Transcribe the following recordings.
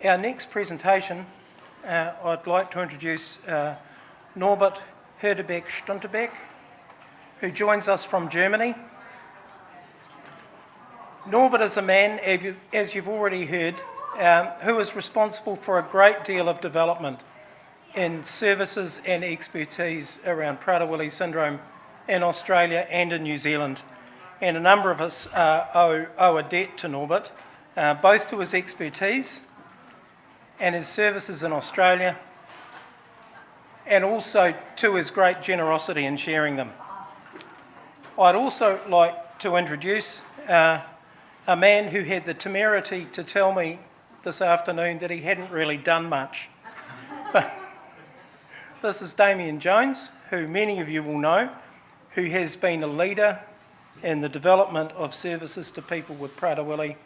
Our next presentation, I'd like to introduce Norbert Herdebeck-Stunterbeck, who joins us from Germany. Norbert is a man, as you've already heard, who is responsible for a great deal of development in services and expertise around Prader-Willi syndrome in Australia and in New Zealand. And a number of us owe a debt to Norbert, both to his expertise and his services in Australia, and also to his great generosity in sharing them. I'd also like to introduce a man who had the temerity to tell me this afternoon that he hadn't really done much. But this is Damien Jones, who many of you will know, who has been a leader in the development of services to people with Prader-Willi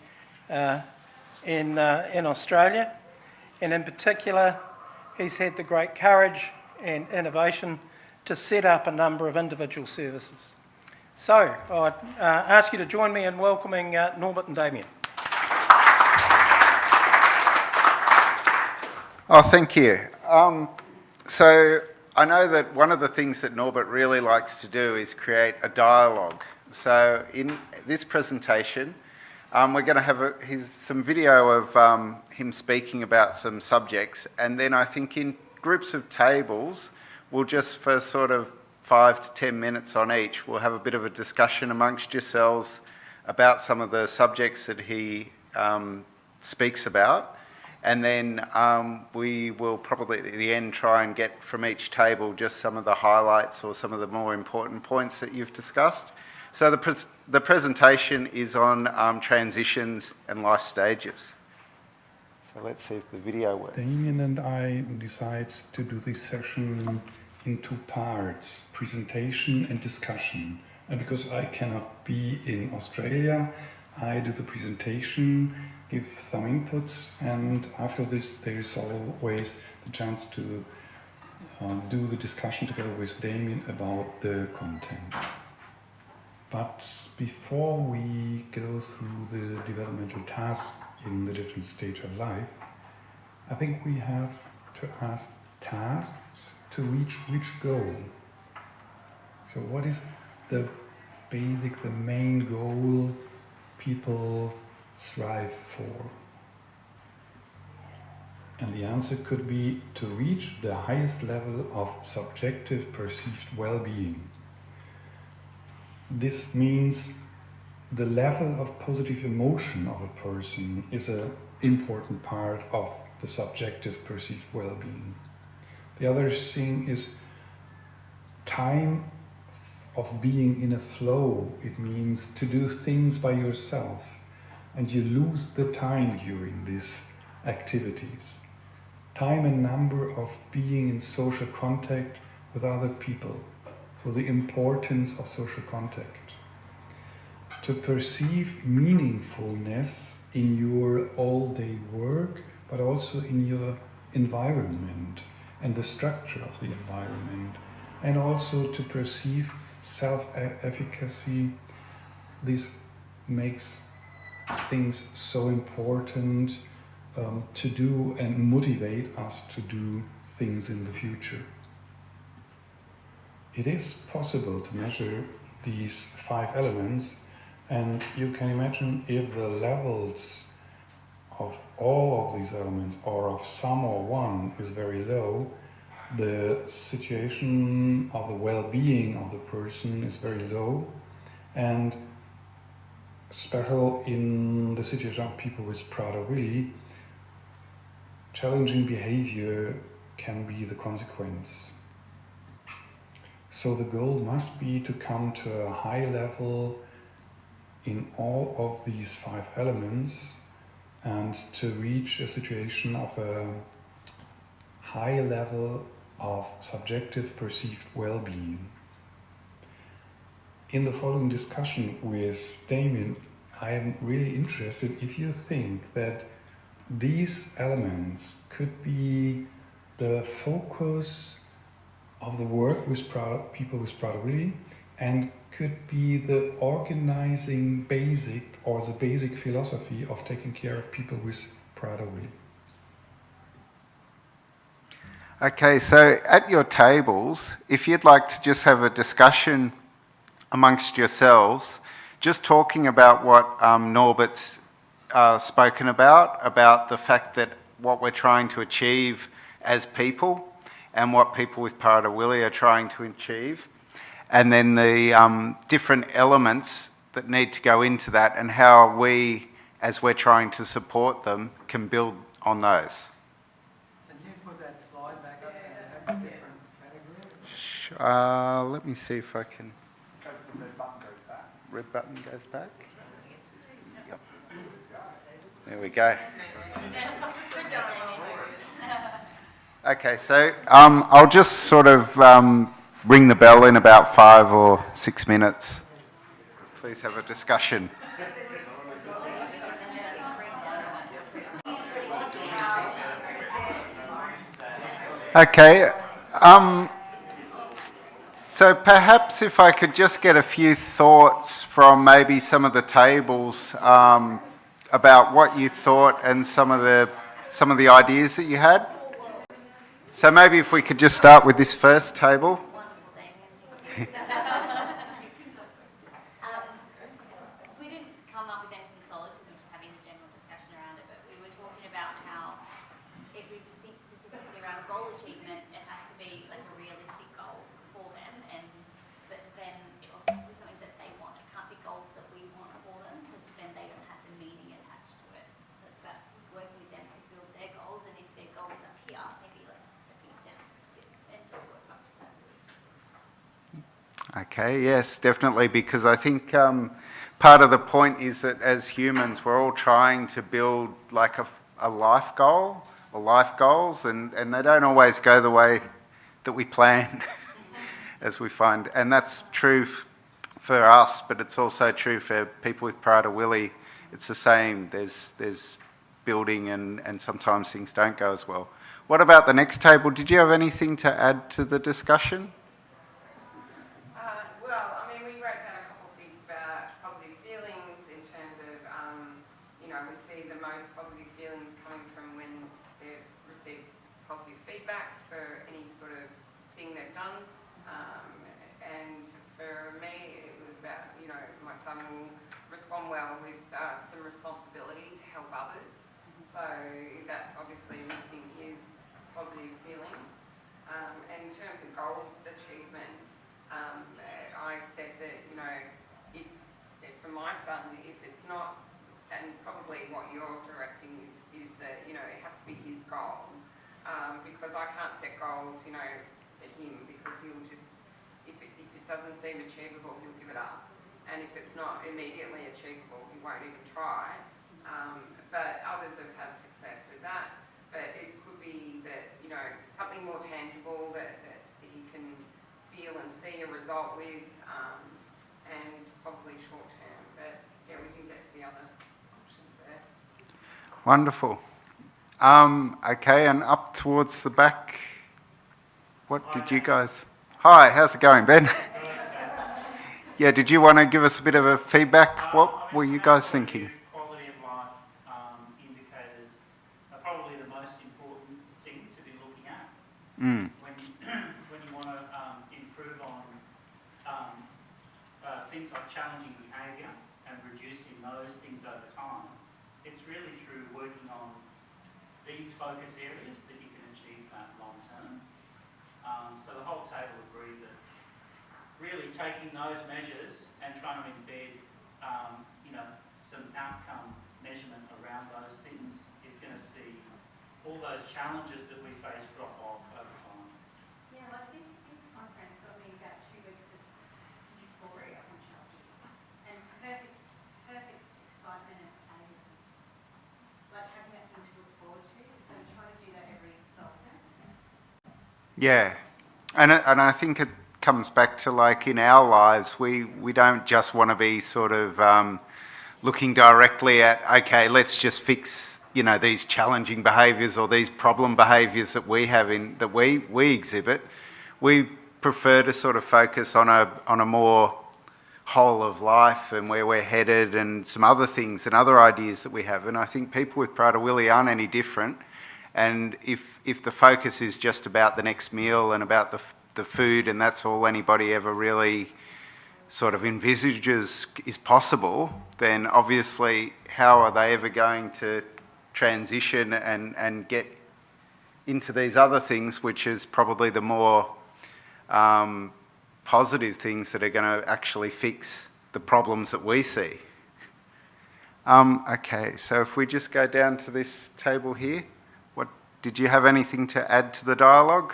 in Australia. And in particular, he's had the great courage and innovation to set up a number of individual services. So I'd ask you to join me in welcoming Norbert and Damien. Oh, thank you. So I know that one of the things that Norbert really likes to do is create a dialogue. So in this presentation, we're going to have some video of him speaking about some subjects, and then I think in groups of tables, we'll just for sort of 5 to 10 minutes on each, we'll have a bit of a discussion amongst yourselves about some of the subjects that he speaks about, and then we will probably at the end try and get from each table just some of the highlights or some of the more important points that you've discussed. So the presentation is on transitions and life stages. So let's see if the video works. Damien and I decide to do this session in 2 parts, presentation and discussion. And because I cannot be in Australia, I do the presentation, give some inputs, and after this there is always the chance to do the discussion together with Damien about the content. But before we go through the developmental tasks in the different stage of life, I think we have to ask tasks to reach which goal. So what is the main goal people strive for? And the answer could be to reach the highest level of subjective perceived well-being. This means the level of positive emotion of a person is an important part of the subjective perceived well-being. The other thing is time of being in a flow. It means to do things by yourself, and you lose the time during these activities. Time and number of being in social contact with other people. So the importance of social contact. To perceive meaningfulness in your all-day work, but also in your environment and the structure of the environment. And also to perceive self-efficacy. This makes things so important to do and motivate us to do things in the future. It is possible to measure these 5 elements, and you can imagine if the levels of all of these elements or of some or one is very low, the situation of the well-being of the person is very low, and especially in the situation of people with Prader-Willi, challenging behavior can be the consequence. So the goal must be to come to a high level in all of these 5 elements and to reach a situation of a high level of subjective perceived well-being. In the following discussion with Damien, I am really interested if you think that these elements could be the focus of the work with people with Prader-Willi and could be the organizing basic or the basic philosophy of taking care of people with Prader-Willi. Okay, so at your tables, if you'd like to just have a discussion amongst yourselves, just talking about what Norbert's spoken about the fact that what we're trying to achieve as people and what people with Prader-Willi are trying to achieve, and then the different elements that need to go into that and how we, as we're trying to support them, can build on those. Can you put that slide back up and have the different categories? Let me see if I can. The red button goes back. Red button goes back. Yep. There we go. Okay, so I'll just sort of ring the bell in about 5 or 6 minutes. Please have a discussion. Okay. So perhaps if I could just get a few thoughts from maybe some of the tables about what you thought and some of the ideas that you had. So maybe if we could just start with this first table. We didn't come up with anything solid because we were just having a general discussion around it, but we were talking about how if we think specifically around goal achievement, it has to be like a realistic goal for them, but then it also has to be something that they want. It can't be goals that we want for them because then they don't have the meaning attached to it. So it's about working with them to build their goals, and if their goal is up here, maybe like stepping it down just a bit and just work up to that. Okay, yes, definitely, because I think part of the point is that as humans, we're all trying to build like a life goal or life goals, and they don't always go the way that we plan, as we find. And that's true for us, but it's also true for people with Prader-Willi. It's the same. There's building, and sometimes things don't go as well. What about the next table? Did you have anything to add to the discussion? Well, I mean, we wrote down a couple of things about positive feelings in terms of, we see the most positive feelings coming from when they've received positive feedback for any sort of thing they've done. And for me, it was about, my son will respond well with some responsibility to help others. So that's obviously lifting his positive feelings. And in terms of goal achievement, I said that, if for my son, if it's not, and probably what you're directing is that, it has to be his goal, because I can't set goals, for him, because he'll just, if it doesn't seem achievable, he'll give it up. And if it's not immediately achievable, he won't even try. But others have had success with that. But it could be that, something more tangible that he can feel and see a result with, and probably short term. But yeah, we didn't get to the other options there. Wonderful. Okay, and up towards the back, what did you guys... Hi, how's it going, Ben? Yeah, did you want to give us a bit of a feedback? What were you guys thinking? Quality of life indicators are probably the most important thing to be looking at. When you want to improve on things like challenging behaviour and reducing those things over time, it's really through working on these focus areas that you can achieve that long term. So the whole table agreed that really taking those measures and trying to embed, some outcome measurement around those things is going to see all those challenges that we face drop off over time. Yeah, like this conference got me about 2 weeks of euphoria on childhood and perfect excitement and pain. Like having that thing to look forward to. So I try to do that every so often. Yeah, and I think it comes back to, like, in our lives, we don't just want to be sort of looking directly at, okay, let's just fix, these challenging behaviours or these problem behaviours that we have that we exhibit. We prefer to sort of focus on a more whole of life and where we're headed and some other things and other ideas that we have. And I think people with Prader-Willi aren't any different. And if the focus is just about the next meal and about the food, and that's all anybody ever really sort of envisages is possible, then obviously how are they ever going to transition and get into these other things, which is probably the more positive things that are going to actually fix the problems that we see. Okay, so if we just go down to this table here, did you have anything to add to the dialogue?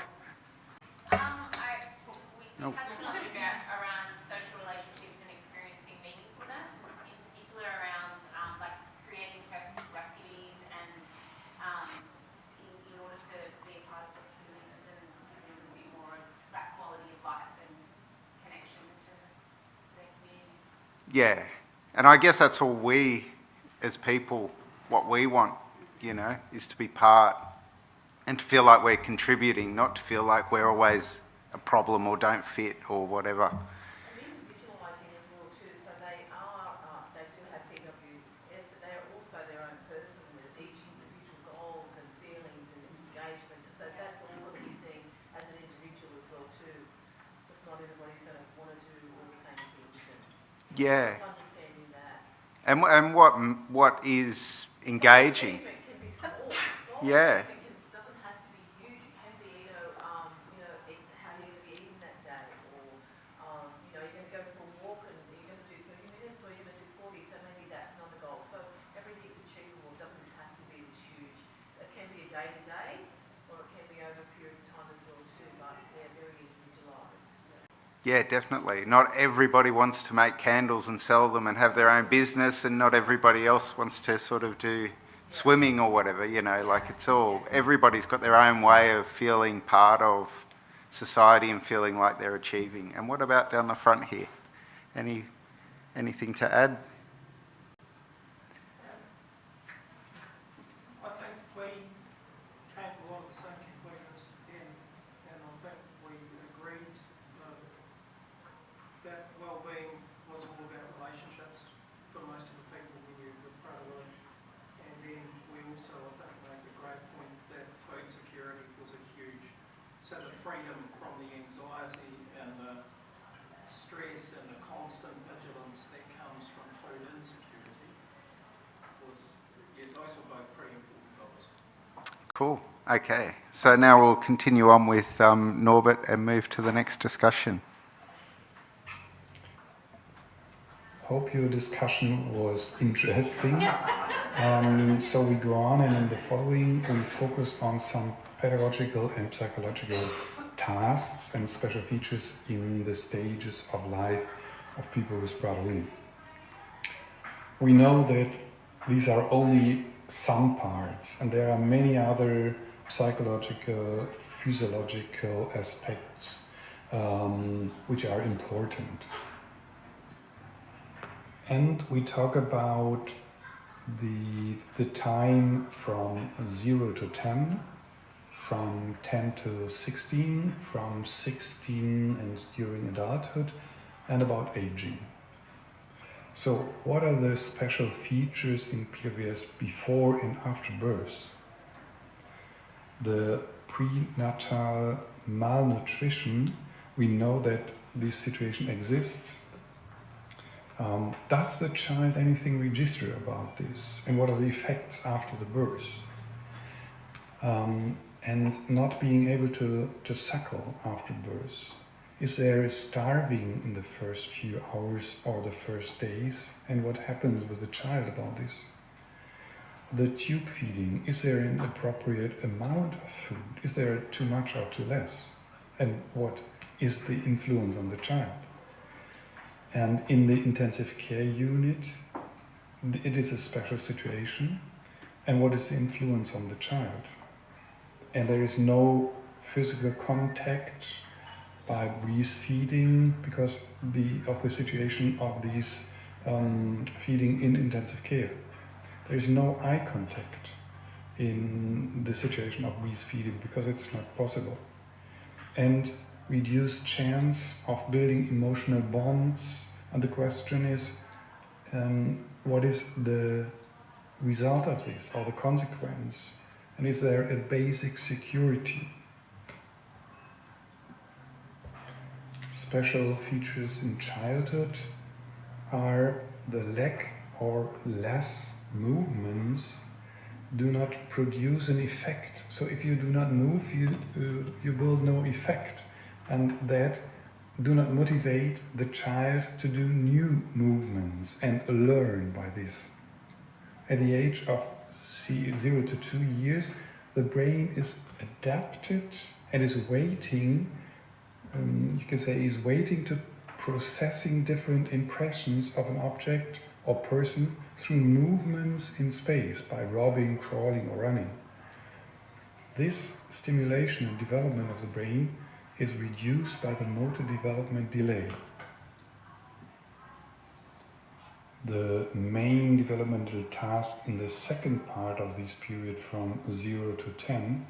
We touched on it around social relationships and experiencing meaningfulness, in particular around like creating purposeful activities and in order to be a part of the communities and having a bit more of that quality of life and connection to their communities. Yeah, and I guess that's all we as people, what we want, you know, is to be part and to feel like we're contributing, not to feel like we're always a problem or don't fit or whatever. And individualising as well too, so they do have PWS, but they are also their own person with each individual goals and feelings and engagement. So that's all going to be seen as an individual as well too. Because not everybody's going to want to do all the same things. Yeah. Understanding that. And what is engaging? It can be small. Yeah. It doesn't have to be huge. It can be, how you're going to be eating that day, or you're going to go for a walk and you're going to do 30 minutes, or you're going to do 40. So maybe that's not the goal. So everything's achievable. It doesn't have to be this huge. It can be a day to day, or it can be over a period of time as well too. But they're very individualised. Yeah, definitely. Not everybody wants to make candles and sell them and have their own business, and not everybody else wants to sort of do swimming or whatever, you know, like it's all, everybody's got their own way of feeling part of society and feeling like they're achieving. And what about down the front here? Anything to add? I think we came to a lot of the same conclusions, and I think we agreed that well-being was all about relationships for most of the people we knew with Prader-Willi. And then we also, I think, made the great point that food security was a huge, so the freedom from the anxiety and the stress and the constant vigilance that comes from food insecurity was, yeah, those were both pretty important goals. Cool. Okay. So now we'll continue on with Norbert and move to the next discussion. Hope your discussion was interesting. So we go on, and in the following we focus on some pedagogical and psychological tasks and special features in the stages of life of people with Prader-Willi. We know that these are only some parts, and there are many other psychological, physiological aspects which are important. And we talk about the time from 0 to 10, from 10 to 16, from 16 and during adulthood, and about aging. So what are the special features in PWS before and after birth? The prenatal malnutrition, we know that this situation exists. Does the child anything register about this? And what are the effects after the birth? And not being able to suckle after birth. Is there a starving in the first few hours or the first days? And what happens with the child about this? The tube feeding, is there an appropriate amount of food? Is there too much or too less? And what is the influence on the child? And in the intensive care unit, it is a special situation. And what is the influence on the child? And there is no physical contact by breastfeeding because of the situation of these feeding in intensive care. There is no eye contact in the situation of breastfeeding because it's not possible. And reduced chance of building emotional bonds. And the question is, what is the result of this or the consequence? And is there a basic security? Special features in childhood are the lack or less movements do not produce an effect. So if you do not move, you build no effect, and that do not motivate the child to do new movements and learn by this. At the age of 0 to 2 years, the brain is adapted and is waiting, you can say is waiting to processing different impressions of an object or person through movements in space by rubbing, crawling or running. This stimulation and development of the brain is reduced by the motor development delay. The main developmental task in the second part of this period from 0 to 10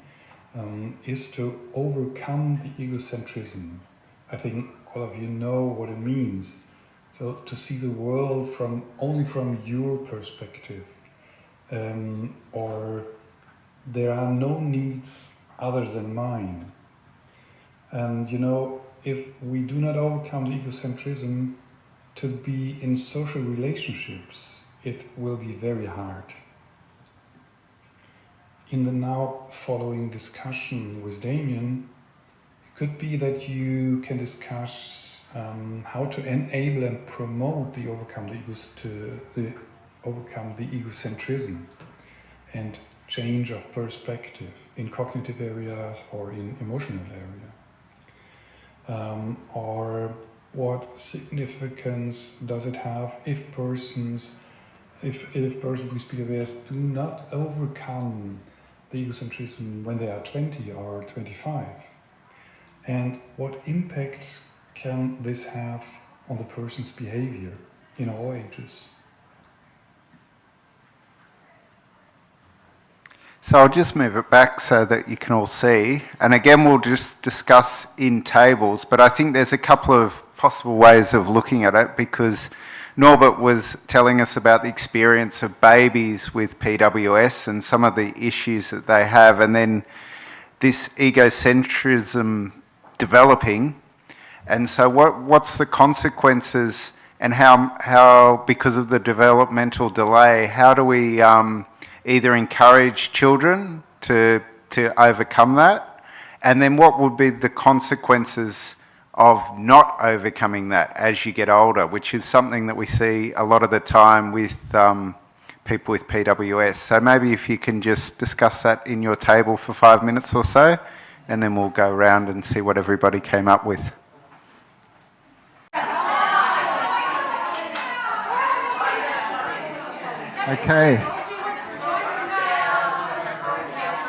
is to overcome the egocentrism. I think all of you know what it means. So to see the world only from your perspective, or there are no needs other than mine. And if we do not overcome the egocentrism, to be in social relationships, it will be very hard. In the now following discussion with Damien, it could be that you can discuss how to enable and promote the overcome the egocentrism and change of perspective in cognitive areas or in emotional area. Or what significance does it have if persons with PWS do not overcome the egocentrism when they are 20 or 25? And what impacts can this have on the person's behavior in all ages? So I'll just move it back so that you can all see. And again, we'll just discuss in tables, but I think there's a couple of possible ways of looking at it, because Norbert was telling us about the experience of babies with PWS and some of the issues that they have, and then this egocentrism developing. And so what's the consequences, and how because of the developmental delay, how do we either encourage children to overcome that? And then what would be the consequences of not overcoming that as you get older, which is something that we see a lot of the time with people with PWS. So maybe if you can just discuss that in your table for 5 minutes or so, and then we'll go around and see what everybody came up with. Okay.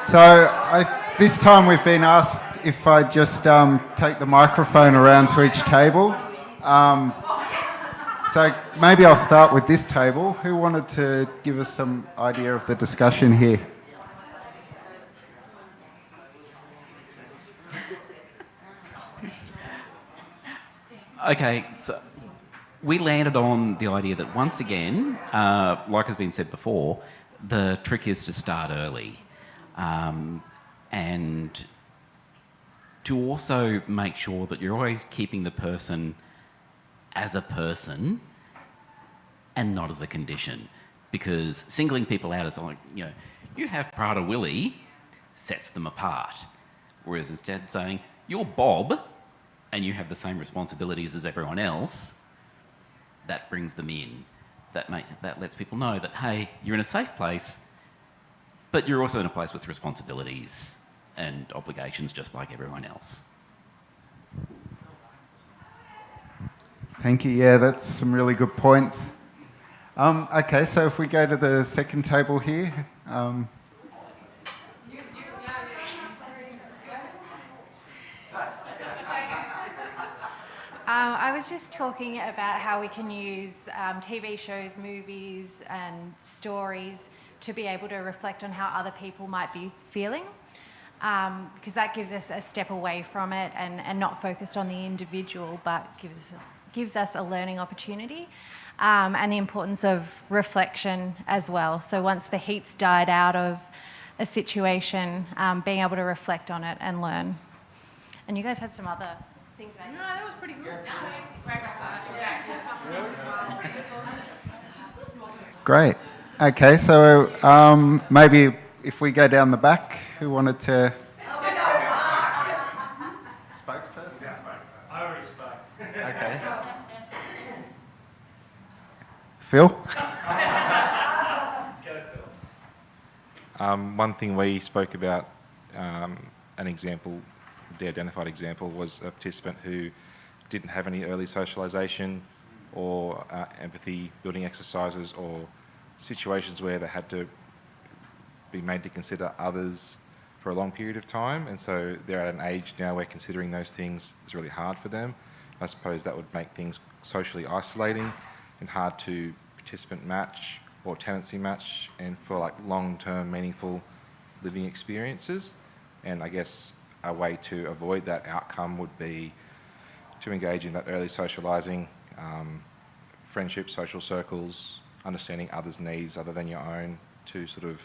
So this time we've been asked if I just take the microphone around to each table. So maybe I'll start with this table. Who wanted to give us some idea of the discussion here? Okay, so we landed on the idea that once again, like has been said before, the trick is to start early. And to also make sure that you're always keeping the person as a person and not as a condition. Because singling people out as like, you have Prada Willie sets them apart. Whereas instead saying, you're Bob and you have the same responsibilities as everyone else, that brings them in. That lets people know that, hey, you're in a safe place, but you're also in a place with responsibilities and obligations just like everyone else. Thank you. Yeah, that's some really good points. Okay, so if we go to the second table here. I was just talking about how we can use TV shows, movies and stories to be able to reflect on how other people might be feeling, because that gives us a step away from it and not focused on the individual, but gives us a learning opportunity, and the importance of reflection as well. So once the heat's died out of a situation, being able to reflect on it and learn. And you guys had some other things about it. No, that was pretty good. Great. Okay, so maybe if we go down the back, who wanted to? Spokesperson? I already spoke. Okay. Phil? Go, Phil. One thing we spoke about, an example, the identified example, was a participant who didn't have any early socialisation or empathy building exercises or situations where they had to be made to consider others for a long period of time, and so they're at an age now where considering those things is really hard for them. I suppose that would make things socially isolating and hard to participant match or tenancy match, and for like long-term meaningful living experiences. And I guess a way to avoid that outcome would be to engage in that early socialising, friendships, social circles, understanding others' needs other than your own, to sort of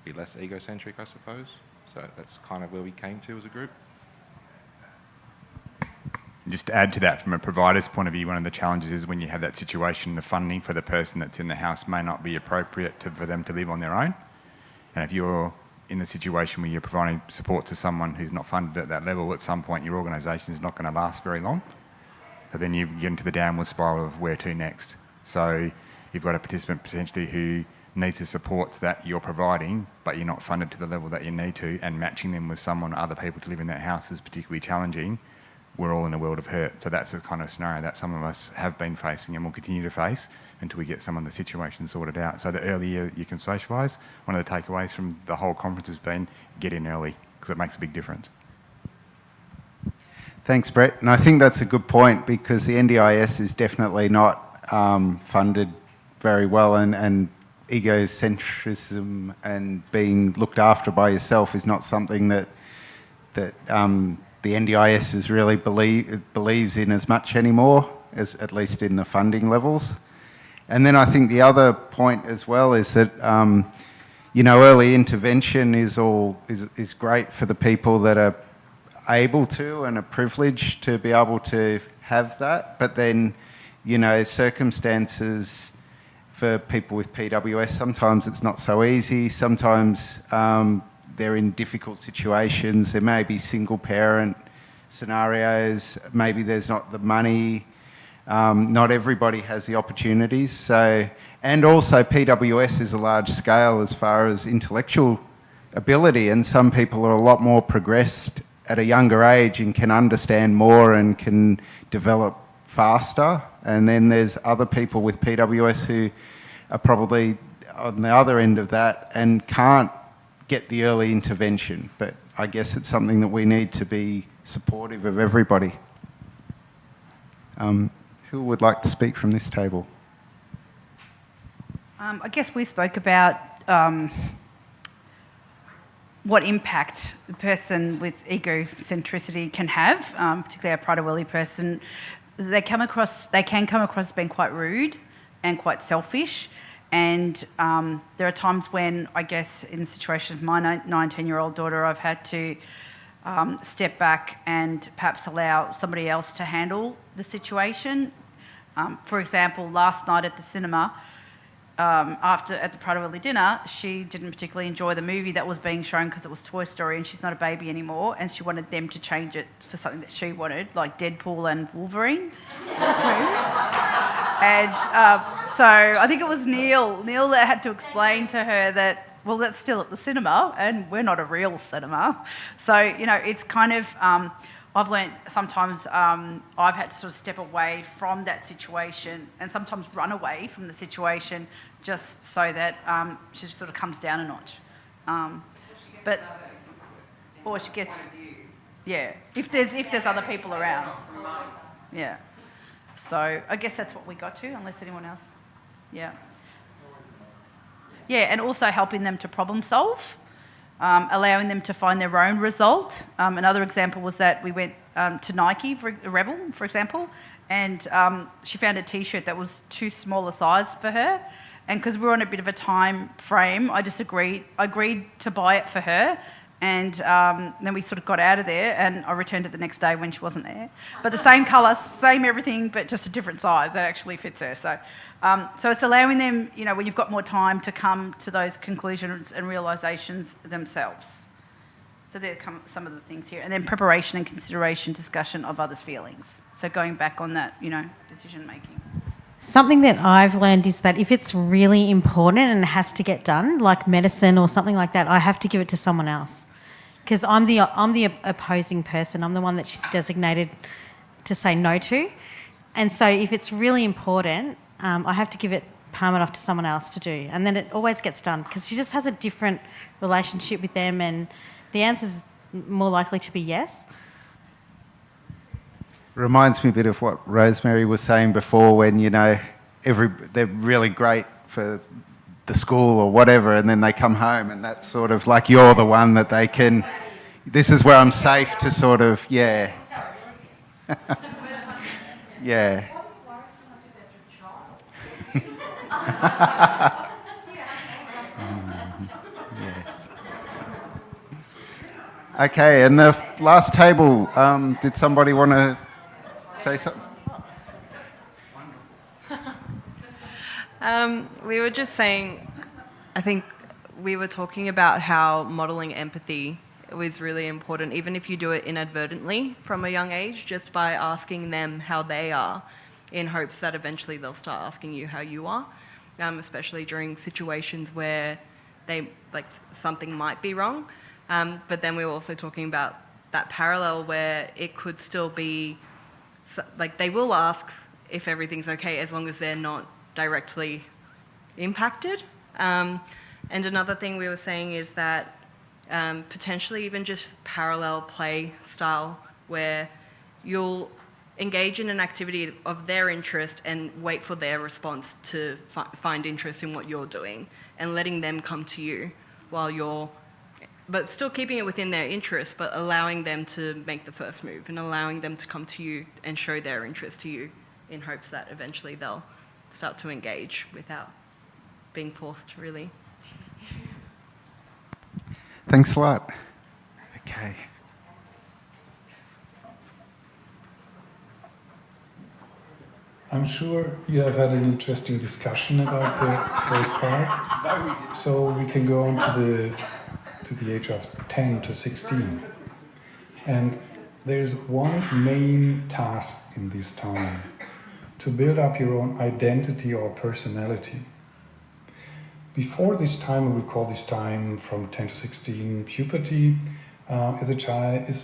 be less egocentric, I suppose. So that's kind of where we came to as a group. Just to add to that, from a provider's point of view, one of the challenges is when you have that situation, the funding for the person that's in the house may not be appropriate for them to live on their own. And if you're in the situation where you're providing support to someone who's not funded at that level, at some point your organisation is not going to last very long. So then you get into the downward spiral of where to next. So you've got a participant potentially who needs the support that you're providing, but you're not funded to the level that you need to, and matching them with someone, other people to live in that house is particularly challenging. We're all in a world of hurt. So that's the kind of scenario that some of us have been facing and will continue to face until we get some of the situations sorted out. So the earlier you can socialise, one of the takeaways from the whole conference has been get in early, because it makes a big difference. Thanks, Brett. And I think that's a good point, because the NDIS is definitely not funded very well, and egocentrism and being looked after by yourself is not something that the NDIS is really believes in as much anymore, as at least in the funding levels. And then I think the other point as well is that early intervention is great for the people that are able to and are privileged to be able to have that. But then, circumstances for people with PWS, sometimes it's not so easy. Sometimes they're in difficult situations. There may be single parent scenarios. Maybe there's not the money. Not everybody has the opportunities. So, and also PWS is a large scale as far as intellectual ability, and some people are a lot more progressed at a younger age and can understand more and can develop faster. And then there's other people with PWS who are probably on the other end of that and can't get the early intervention. But I guess it's something that we need to be supportive of everybody. Who would like to speak from this table? I guess we spoke about what impact the person with egocentricity can have, particularly a Prader-Willi person. They can come across as being quite rude and quite selfish. And there are times when, I guess, in the situation of my 19-year-old daughter, I've had to step back and perhaps allow somebody else to handle the situation. For example, last night at the cinema, at the Prader-Willi dinner, she didn't particularly enjoy the movie that was being shown because it was Toy Story, and she's not a baby anymore, and she wanted them to change it for something that she wanted, like Deadpool and Wolverine. That's right. And so I think it was Neil that had to explain to her that, well, that's still at the cinema, and we're not a real cinema. So, it's kind of... I've learnt sometimes I've had to sort of step away from that situation and sometimes run away from the situation just so that she sort of comes down a notch. Or she gets, yeah, if there's other people around. Yeah. So I guess that's what we got to, unless anyone else. Yeah. Yeah, and also helping them to problem solve. Allowing them to find their own result. Another example was that we went to Nike, Rebel, for example, and she found a T-shirt that was too small a size for her, And because we were on a bit of a time frame, I agreed to buy it for her. And then we sort of got out of there, and I returned it the next day when she wasn't there. But the same colour, same everything, but just a different size that actually fits her. So it's allowing them, you know, when you've got more time, to come to those conclusions and realisations themselves. So there come some of the things here. And then preparation and consideration, discussion of others' feelings. So going back on that, you know, decision making. Something that I've learned is that if it's really important and it has to get done, like medicine or something like that, I have to give it to someone else. Because I'm the opposing person. I'm the one that she's designated to say no to. And so if it's really important, I have to give it, palm it off to someone else to do. And then it always gets done because she just has a different relationship with them, and the answer's more likely to be yes. Reminds me a bit of what Rosemary was saying before, when, you know, they're really great for the school or whatever, and then they come home and that's sort of like you're the one that they can, this is where I'm safe to sort of, yeah. Yeah. Yes. Okay, and the last table, did somebody want to say something? We were just saying, I think we were talking about how modelling empathy was really important, even if you do it inadvertently from a young age, just by asking them how they are, in hopes that eventually they'll start asking you how you are, especially during situations where something might be wrong. But then we were also talking about that parallel where it could still be, like, they will ask if everything's okay as long as they're not directly impacted. And another thing we were saying is that potentially even just parallel play style, where you'll engage in an activity of their interest and wait for their response to find interest in what you're doing, and letting them come to you while you're, but still keeping it within their interest, but allowing them to make the first move and allowing them to come to you and show their interest to you, in hopes that eventually they'll start to engage without being forced, really. Thanks a lot. Okay. I'm sure you have had an interesting discussion about the first part. So we can go on to the age of 10 to 16. And there's one main task in this time: to build up your own identity or personality. Before this time, we call this time from 10 to 16 puberty, is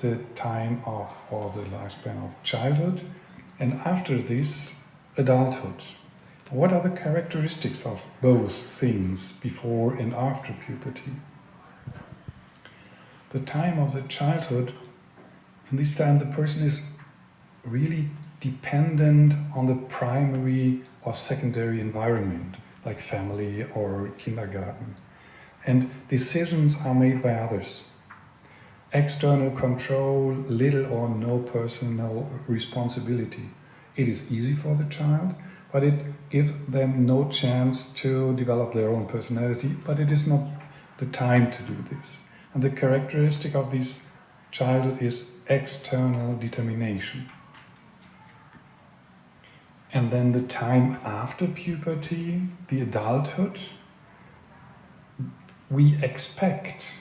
the time of, or the lifespan of childhood, and after this, adulthood. What are the characteristics of both things, before and after puberty? The time of the childhood, in this time the person is really dependent on the primary or secondary environment, like family or kindergarten. And decisions are made by others. External control, little or no personal responsibility. It is easy for the child, but it gives them no chance to develop their own personality, but it is not the time to do this. And the characteristic of this childhood is external determination. And then the time after puberty, the adulthood, we expect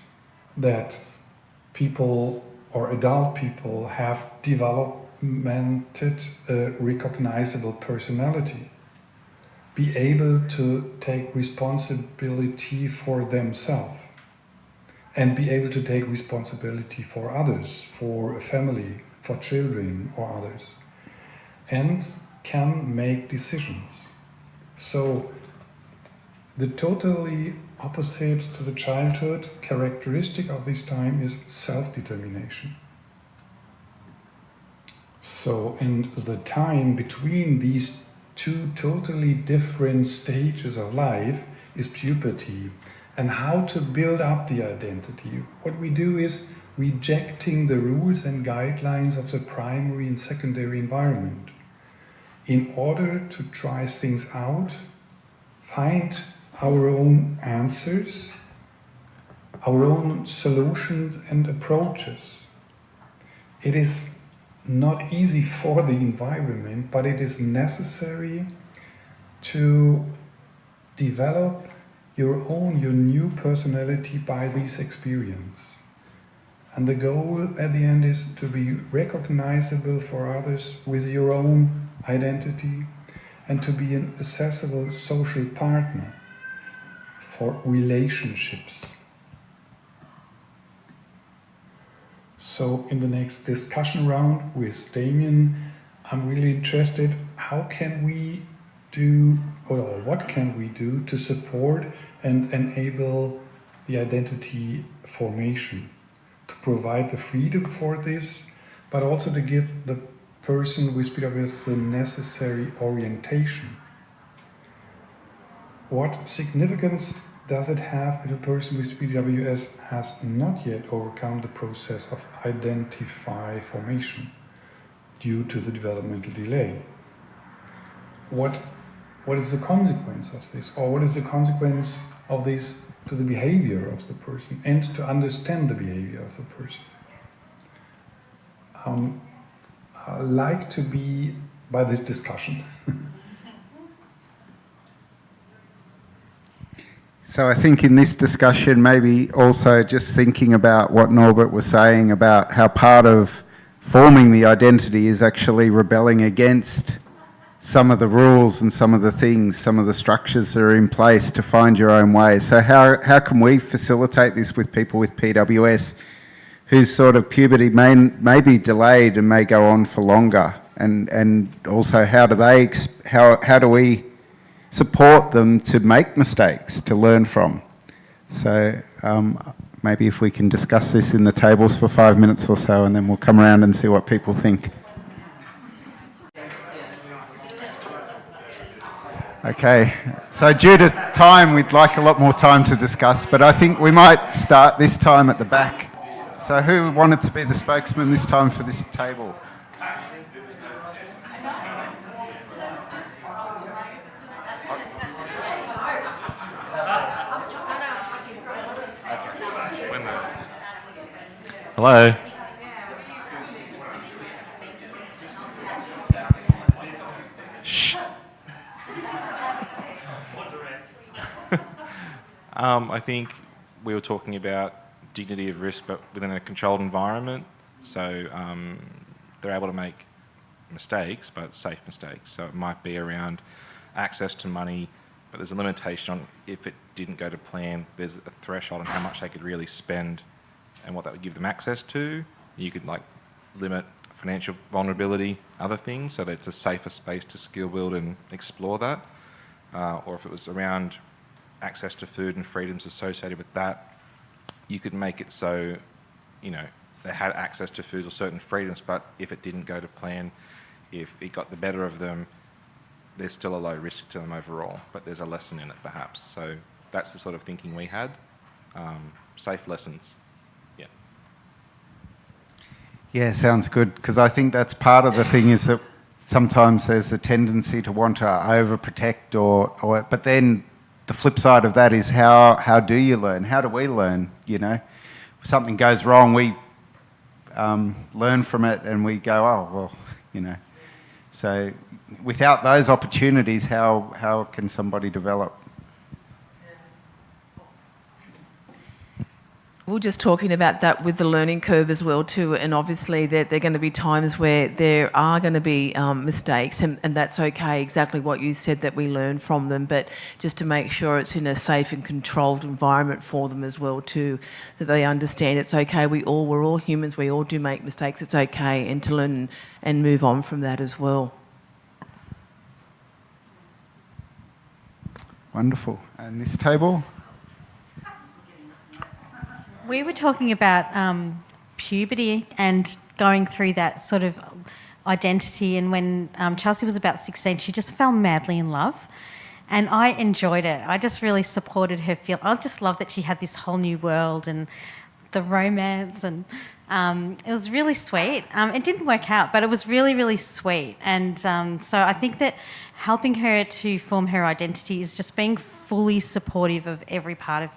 that people or adult people have developmented a recognizable personality, be able to take responsibility for themselves, and be able to take responsibility for others, for a family, for children or others, and can make decisions. So the totally opposite to the childhood characteristic of this time is self-determination. So in the time between these two totally different stages of life is puberty, and how to build up the identity. What we do is rejecting the rules and guidelines of the primary and secondary environment in order to try things out find our own answers, our own solutions and approaches. It is not easy for the environment, but it is necessary to develop your new personality by this experience. And the goal at the end is to be recognizable for others with your own identity and to be an accessible social partner for relationships. So in the next discussion round with Damien, I'm really interested, how can we do, or what can we do to support and enable the identity formation, to provide the freedom for this, but also to give the person with PWS the necessary orientation. What significance does it have if a person with PWS has not yet overcome the process of identify formation due to the developmental delay? What is the consequence of this? Or what is the consequence of this to the behavior of the person and to understand the behavior of the person? I like to be by this discussion. So I think in this discussion, maybe also just thinking about what Norbert was saying about how part of forming the identity is actually rebelling against some of the rules and some of the things, some of the structures that are in place to find your own way. So how can we facilitate this with people with PWS whose sort of puberty may be delayed and may go on for longer? And also how do we support them to make mistakes, to learn from? So maybe if we can discuss this in the tables for 5 minutes or so, and then we'll come around and see what people think. Okay, so due to time, we'd like a lot more time to discuss, but I think we might start this time at the back. So who wanted to be the spokesman this time for this table? Hello. Shh. I think we were talking about dignity of risk, but within a controlled environment. So they're able to make mistakes, but safe mistakes. So it might be around access to money, but there's a limitation on if it didn't go to plan, there's a threshold on how much they could really spend and what that would give them access to. You could like limit financial vulnerability, other things, so that it's a safer space to skill build and explore that. Or if it was around access to food and freedoms associated with that, you could make it so, you know, they had access to food or certain freedoms, but if it didn't go to plan, if it got the better of them, there's still a low risk to them overall, but there's a lesson in it perhaps. So that's the sort of thinking we had. Safe lessons. Yeah. Yeah, sounds good, because I think that's part of the thing is that sometimes there's a tendency to want to overprotect or but then the flip side of that is how do you learn? How do we learn, you know? If something goes wrong, we learn from it and we go, oh, well, you know. So without those opportunities, how can somebody develop? We're just talking about that with the learning curve as well too, and obviously there are going to be times where there are going to be mistakes, and that's okay, exactly what you said, that we learn from them, but just to make sure it's in a safe and controlled environment for them as well too, that they understand it's okay, we're all humans, we all do make mistakes, it's okay, and to learn and move on from that as well. Wonderful. And this table? We were talking about puberty and going through that sort of identity, and when Chelsea was about 16, she just fell madly in love, and I enjoyed it. I just really supported her feel. I just loved that she had this whole new world, and the romance, and it was really sweet. It didn't work out, but it was really, really sweet. And so I think that helping her to form her identity is just being fully supportive of every part of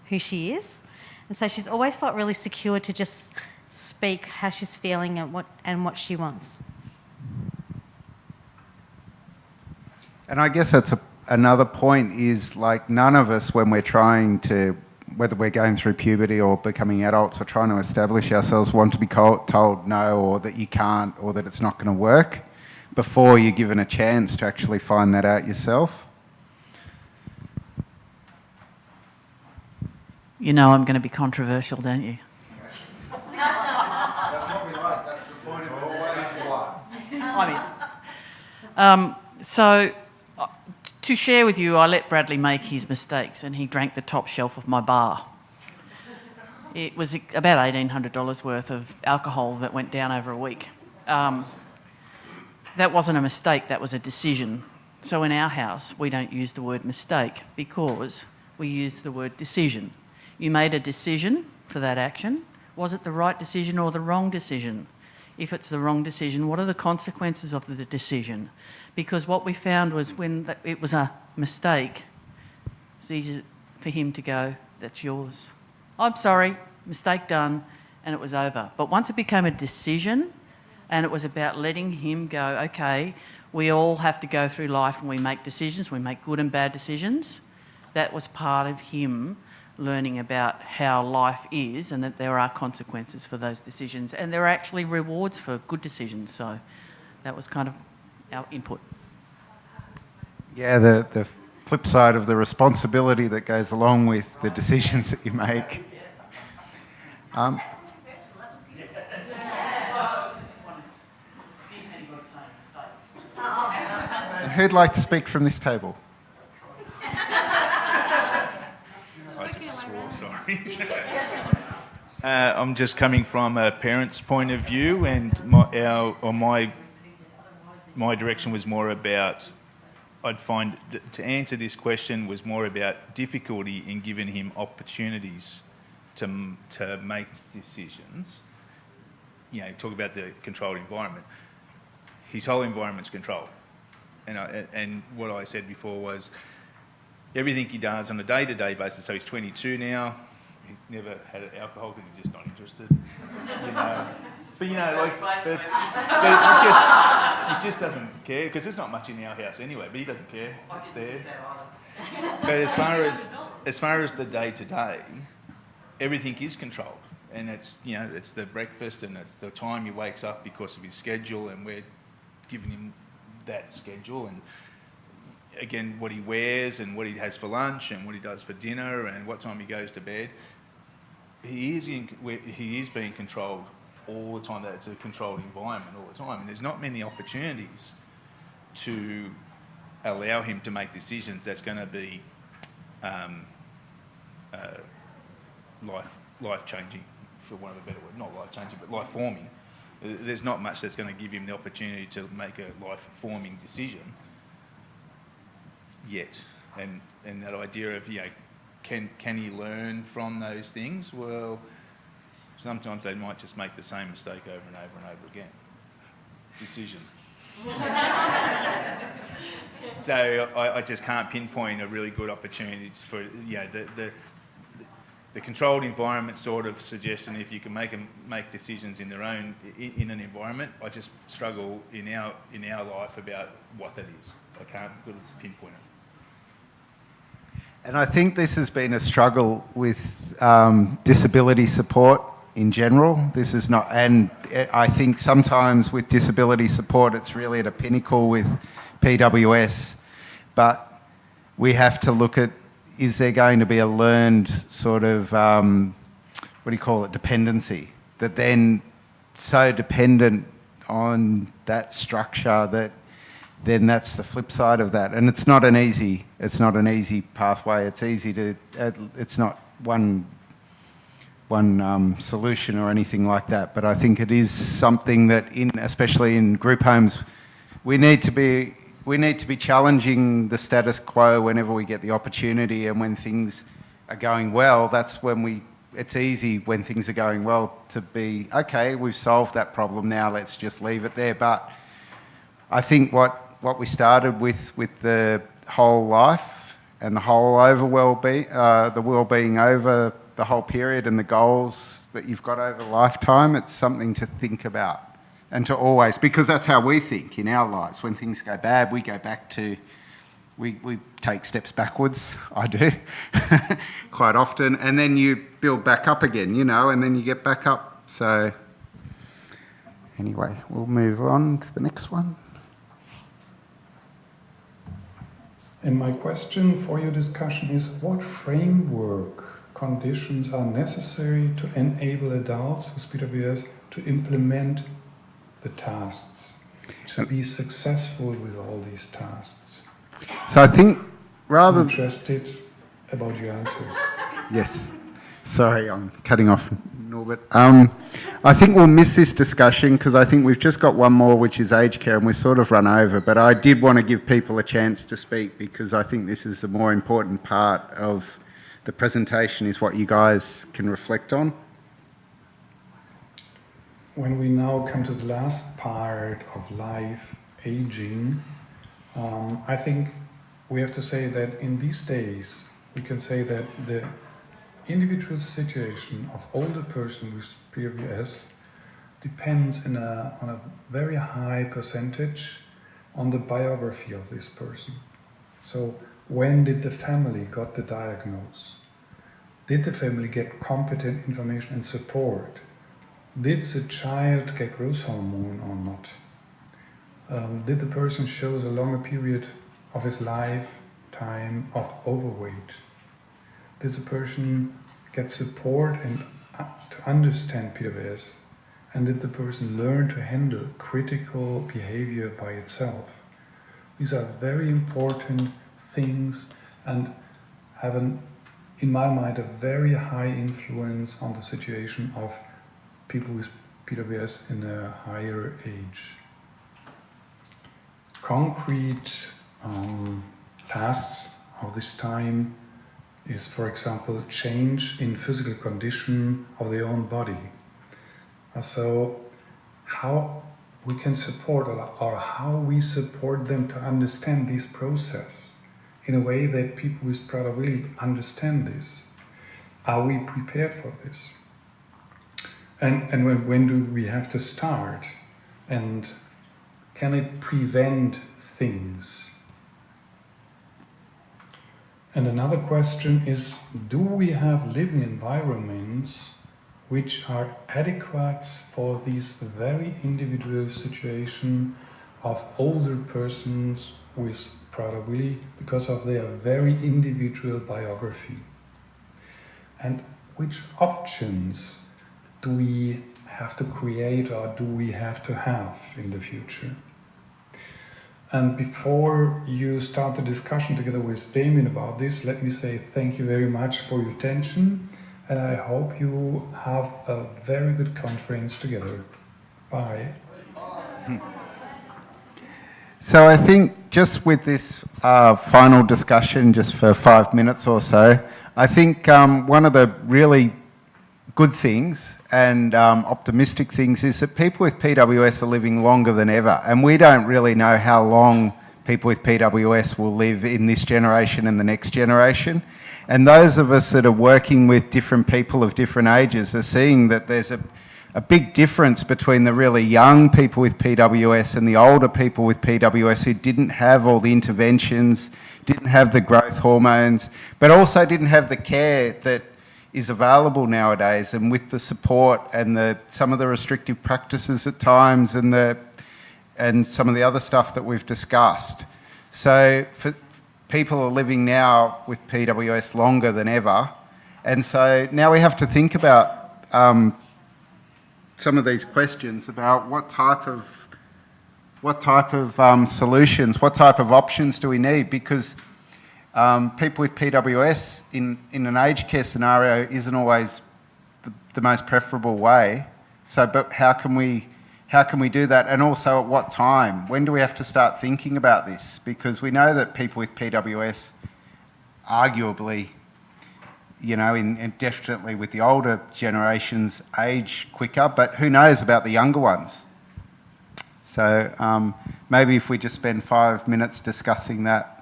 who she is. And so she's always felt really secure to just speak how she's feeling and what she wants. And I guess that's another point is, like, none of us, when we're trying to, whether we're going through puberty or becoming adults or trying to establish ourselves, want to be told no, or that you can't, or that it's not going to work, before you're given a chance to actually find that out yourself. You know I'm going to be controversial, don't you? That's what we like. That's the point of always what. So, to share with you, I let Bradley make his mistakes and he drank the top shelf of my bar. It was about $1,800 worth of alcohol that went down over a week. That wasn't a mistake, that was a decision. So in our house, we don't use the word mistake because we use the word decision. You made a decision for that action. Was it the right decision or the wrong decision? If it's the wrong decision, what are the consequences of the decision? Because what we found was when it was a mistake, it was easy for him to go, that's yours. I'm sorry, mistake done, and it was over. But once it became a decision, and it was about letting him go, okay, we all have to go through life and we make decisions, we make good and bad decisions. That was part of him learning about how life is and that there are consequences for those decisions, and there are actually rewards for good decisions. So that was kind of our input. Yeah, the flip side of the responsibility that goes along with the decisions that you make. Who'd like to speak from this table? I just swore, sorry. I'm just coming from a parent's point of view, and my direction was more about, I'd find that to answer this question was more about difficulty in giving him opportunities to make decisions. You know, talk about the controlled environment. His whole environment's controlled. And what I said before was everything he does on a day-to-day basis, so he's 22 now, he's never had alcohol because he's just not interested, you know. But, you know, like, but he just doesn't care, because there's not much in our house anyway, but he doesn't care, it's there. But as far as the day-to-day, everything is controlled. And it's, you know, it's the breakfast and it's the time he wakes up because of his schedule, and we're giving him that schedule, and again what he wears and what he has for lunch and what he does for dinner and what time he goes to bed. He is being controlled all the time. That it's a controlled environment all the time, and there's not many opportunities to allow him to make decisions that's going to be life changing, for want of a better word. Not life changing, but life forming. There's not much that's going to give him the opportunity to make a life-forming decision yet. And that idea of, you know, can he learn from those things? Well, sometimes they might just make the same mistake over and over and over again. Decision. So I just can't pinpoint a really good opportunity for, you know, the controlled environment sort of suggestion. If you can make decisions in their own in an environment, I just struggle in our life about what that is. I can't really pinpoint it. And I think this has been a struggle with disability support in general. This is not, and I think sometimes with disability support, it's really at a pinnacle with PWS, but we have to look at, is there going to be a learned sort of, dependency, that then so dependent on that structure that then that's the flip side of that. And it's not an easy pathway. It's not one solution or anything like that. But I think it is something that, especially in group homes, we need to be challenging the status quo whenever we get the opportunity, and when things are going well, that's when it's easy when things are going well to be, okay, we've solved that problem now, let's just leave it there. But I think what we started with the whole life and the whole over the well-being over the whole period and the goals that you've got over a lifetime, it's something to think about and to always, because that's how we think in our lives. When things go bad, we go back to, we take steps backwards, I do, quite often, and then you build back up again, you know, and then you get back up. So anyway, we'll move on to the next one. And my question for your discussion is, what framework conditions are necessary to enable adults with PWS to implement the tasks, to be successful with all these tasks? So I think rather... I'm interested about your answers. Yes. Sorry, I'm cutting off Norbert. I think we'll miss this discussion because I think we've just got one more, which is aged care, and we've sort of run over. But I did want to give people a chance to speak because I think this is the more important part of the presentation, is what you guys can reflect on. When we now come to the last part of life, aging, I think we have to say that in these days, we can say that the individual situation of older person with PWS depends on a very high percentage on the biography of this person. So when did the family got the diagnosis? Did the family get competent information and support? Did the child get growth hormone or not? Did the person show a longer period of his lifetime of overweight? Did the person get support and to understand PWS? And did the person learn to handle critical behavior by itself? These are very important things and have, in my mind, a very high influence on the situation of people with PWS in a higher age. Concrete tasks of this time is, for example, change in physical condition of their own body. So how we can support or how we support them to understand this process in a way that people with Prader-Willi understand this. Are we prepared for this? And when do we have to start? And can it prevent things? And another question is, do we have living environments which are adequate for this very individual situation of older persons with Prader-Willi because of their very individual biography? And which options do we have to create or do we have to have in the future? And before you start the discussion together with Damien about this, let me say thank you very much for your attention, and I hope you have a very good conference together. Bye. So I think just with this final discussion, just for 5 minutes or so, I think one of the really good things and optimistic things is that people with PWS are living longer than ever, and we don't really know how long people with PWS will live in this generation and the next generation. And those of us that are working with different people of different ages are seeing that there's a big difference between the really young people with PWS and the older people with PWS who didn't have all the interventions, didn't have the growth hormones, but also didn't have the care that is available nowadays, and with the support and some of the restrictive practices at times and some of the other stuff that we've discussed. So people are living now with PWS longer than ever, and so now we have to think about some of these questions about what type of solutions, what type of options do we need, because people with PWS in an aged care scenario isn't always the most preferable way. So, but how can we do that? And also at what time? When do we have to start thinking about this? Because we know that people with PWS arguably you know, definitely with the older generations age quicker, but who knows about the younger ones? So maybe if we just spend 5 minutes discussing that.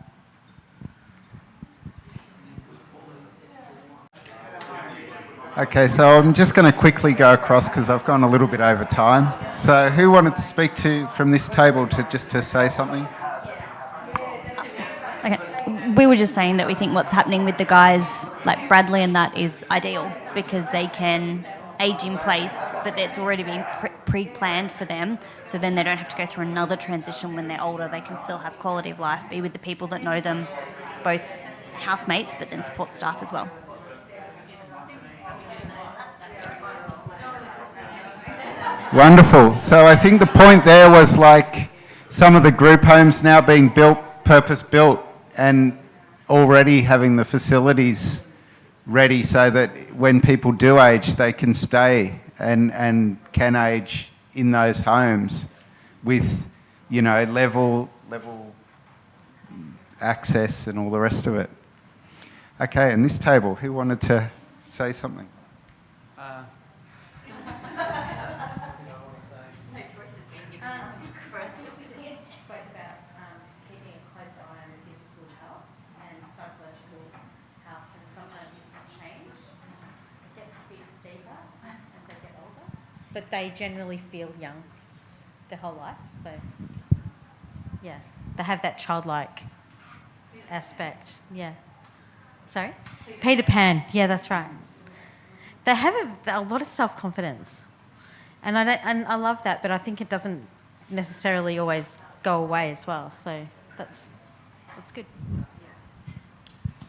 Okay, so I'm just going to quickly go across because I've gone a little bit over time. So who wanted to speak to from this table to say something? Okay. We were just saying that we think what's happening with the guys like Bradley and that is ideal because they can age in place, but it's already been pre-planned for them, so then they don't have to go through another transition when they're older. They can still have quality of life, be with the people that know them, both housemates but then support staff as well. Wonderful. So I think the point there was like some of the group homes now being built, purpose-built, and already having the facilities ready so that when people do age, they can stay and can age in those homes with, you know, level access and all the rest of it. Okay, and this table, who wanted to say something? But they generally feel young their whole life, so yeah, they have that childlike aspect. Yeah. Sorry? Peter Pan. Yeah, that's right. They have a lot of self-confidence, and I love that. But I think it doesn't necessarily always go away as well. So that's good.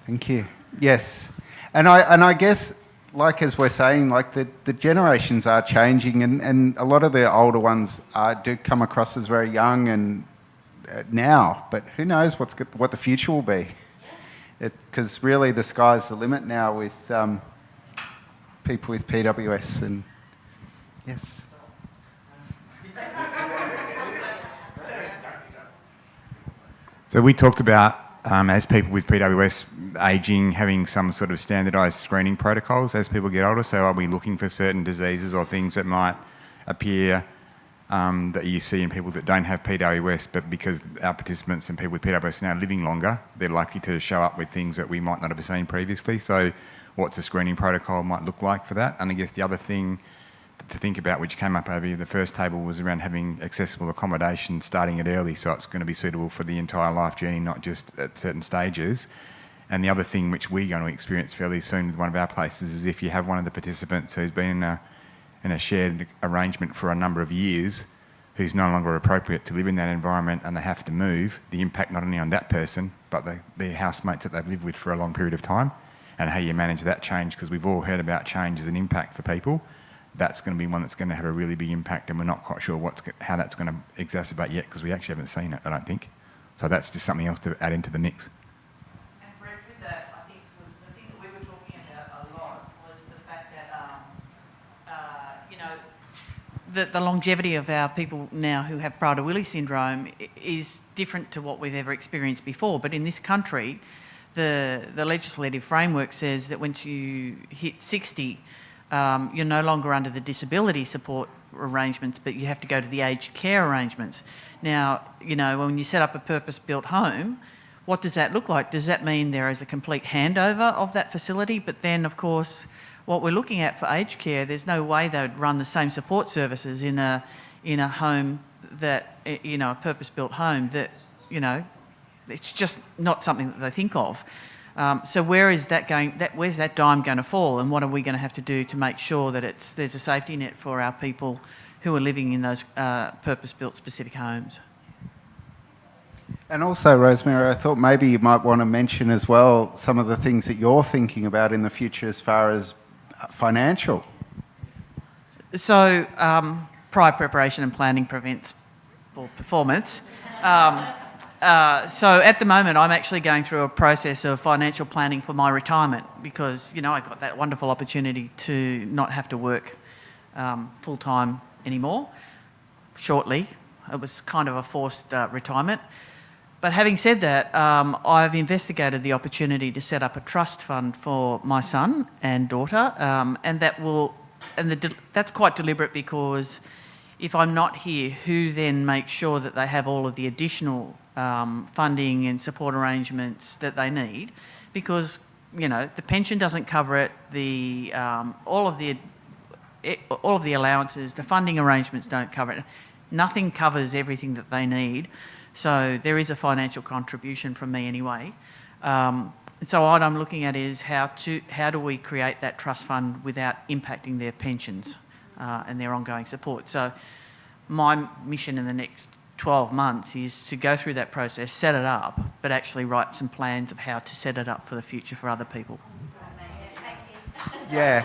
Thank you. Yes, and I guess, like as we're saying, like the generations are changing, and a lot of the older ones do come across as very young and now, but who knows what the future will be? Because really the sky's the limit now with people with PWS and yes. So we talked about as people with PWS ageing, having some sort of standardised screening protocols as people get older. So are we looking for certain diseases or things that might appear that you see in people that don't have PWS, but because our participants and people with PWS are now living longer, they're likely to show up with things that we might not have seen previously. So what's a screening protocol might look like for that? And I guess the other thing to think about, which came up over here, the first table, was around having accessible accommodation starting it early, so it's going to be suitable for the entire life journey, not just at certain stages. And the other thing which we're going to experience fairly soon with one of our places is if you have one of the participants who's been in a shared arrangement for a number of years, who's no longer appropriate to live in that environment and they have to move, the impact not only on that person, but their housemates that they've lived with for a long period of time, and how you manage that change, because we've all heard about change as an impact for people. That's going to be one that's going to have a really big impact, and we're not quite sure how that's going to exacerbate yet, because we actually haven't seen it, I don't think. So that's just something else to add into the mix. And Brett, with that, I think the thing that we were talking about a lot was the fact that, you know, the longevity of our people now who have Prader-Willi syndrome is different to what we've ever experienced before. But in this country, the legislative framework says that once you hit 60, you're no longer under the disability support arrangements, but you have to go to the aged care arrangements. Now, you know, when you set up a purpose-built home, what does that look like? Does that mean there is a complete handover of that facility? But then, of course, what we're looking at for aged care, there's no way they would run the same support services in a home that, you know, a purpose-built home that, you know, it's just not something that they think of. So where is that going? Where's that dime going to fall, and what are we going to have to do to make sure that there's a safety net for our people who are living in those purpose-built specific homes? And also, Rosemary, I thought maybe you might want to mention as well some of the things that you're thinking about in the future as far as financial. So prior preparation and planning prevents poor performance. So at the moment, I'm actually going through a process of financial planning for my retirement because, you know, I got that wonderful opportunity to not have to work full-time anymore shortly. It was kind of a forced retirement. But having said that, I've investigated the opportunity to set up a trust fund for my son and daughter, and that's quite deliberate, because if I'm not here, who then makes sure that they have all of the additional funding and support arrangements that they need? Because the pension doesn't cover it, all of the allowances, the funding arrangements don't cover it. Nothing covers everything that they need. So there is a financial contribution from me anyway. So what I'm looking at is how do we create that trust fund without impacting their pensions and their ongoing support. So my mission in the next 12 months is to go through that process, set it up, but actually write some plans of how to set it up for the future for other people. Yeah.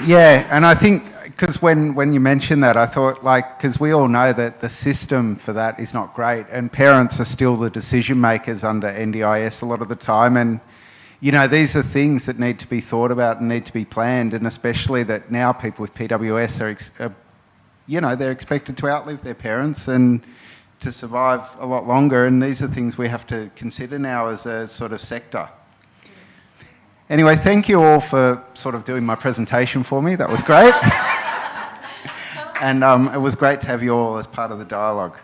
Yeah, and I think, because when you mentioned that, I thought, because we all know that the system for that is not great, and parents are still the decision makers under NDIS a lot of the time, and these are things that need to be thought about and need to be planned, and especially that now people with PWS are they're expected to outlive their parents and to survive a lot longer, and these are things we have to consider now as a sort of sector. Anyway, thank you all for sort of doing my presentation for me. That was great. And it was great to have you all as part of the dialogue.